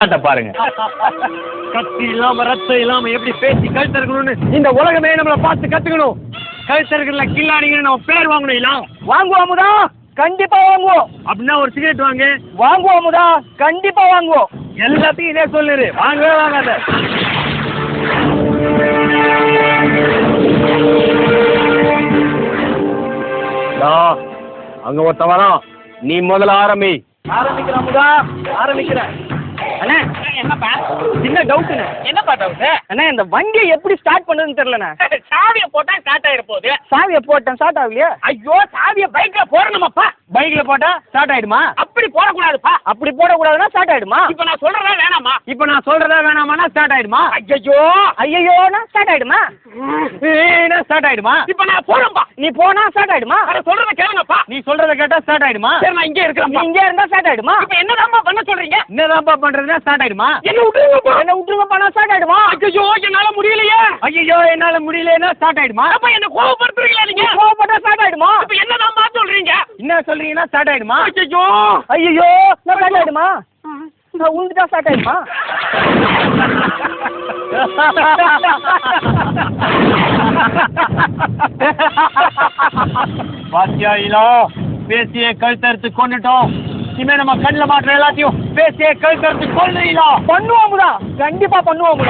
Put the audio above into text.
பாருங்க. கத்தி இல்லாம ரத்தம் இல்லாம எப்படி பேசி கழுத்தறுக்கணும்னு இந்த உலகமே நம்மள பார்த்து கத்துக்கணும். கழுத்தறுக்கல கில்லாடிங்கன்னு நம்ம பேர் வாங்கணும். இல்ல வாங்குவோமுதா, கண்டிப்பா வாங்குவோம். அப்படின்னா ஒரு சிகரெட் வாங்குவோமுதா, கண்டிப்பா வாங்குவோம். எல்லாத்தையும் இதே சொல்லிரு, வாங்கவே வாங்காத. அங்க ஒருத்த வரோம், நீ முதல்ல ஆரம்பிக்கிறோமுதா, ஆரம்பிக்கிறேன். அண்ணே என்னப்பா சின்ன டவுட்டுண்ணே. என்னப்பா டவுட்? அண்ணே இந்த வண்டியை எப்படி ஸ்டார்ட் பண்ணுறதுன்னு தெரியலண்ணே. சாவியை போட்டா ஸ்டார்ட் ஆயிட போகுது. சாவியை போட்டேன், ஸ்டார்ட் ஆகலையா? ஐயோ, சாவியை பைக்ல போடணுமாப்பா. பைக்ல போட்டா ஸ்டார்ட் ஆயிடுமா? அப்படி போடக்கூடாதுப்பா. அப்படி போடக்கூடாதுன்னா ஸ்டார்ட் ஆயிடுமா? இப்ப நான் சொல்றதா வேணாமா? இப்ப நான் சொல்றதா வேணாமானா ஸ்டார்ட் ஆயிடுமா? ஐயோ ஐயோனா ஸ்டார்ட் ஆயிடுமா? ஸ்டார்ட் ஆயிடுமா? இப்ப நான் போறேன்பா. நீ போனா ஸ்டார்ட் ஆயிடுமா? அத சொல்றத கேளுங்கப்பா. நீ சொல்றத கேட்டா ஸ்டார்ட் ஆயிடுமா? சரி, நான் இங்கே நீ இருக்கிறேன். இங்கே இருந்தா ஸ்டார்ட் ஆயிடுமா? இப்ப என்னதான்பா பண்ண சொல்றீங்க? என்னதான்ப்பா பண்றதுன்னா ஸ்டார்ட் ஆயிடுமா? என்ன விட்டுருங்கப்பா. என்ன விட்டுருங்கப்பா, நான் ஸ்டார்ட் ஆயிடுமா? ஐயோ, என்னால முடியலையே. ஐயோ என்னால முடியலன்னா ஸ்டார்ட் ஆயிடுமா? அப்ப என்ன கோவப்படுத்துறீங்களா நீங்க? கோவப்பட்டா ஸ்டார்ட் ஆயிடுமா? இப்ப என்னதான்பா சொல்றீங்க? என்ன சொல்றீங்கன்னா ஸ்டார்ட் ஆயிடுமா? ஐயோ ஐயோ நான் ஸ்டார்ட் ஆயிடுமா? நான் உண்டுதான் ஸ்டார்ட் ஆயிடுமா? பாத்தியா இலோ, பேசிய கழுத்தறுத்து கொண்டுட்டோம். இனிமே நம்ம கண்ணில் மாட்டுற எல்லாத்தையும் பேசிய கழுத்தறுத்து கொள்றீங்களா? பண்ணுவோமுதா, கண்டிப்பா பண்ணுவோமுதா.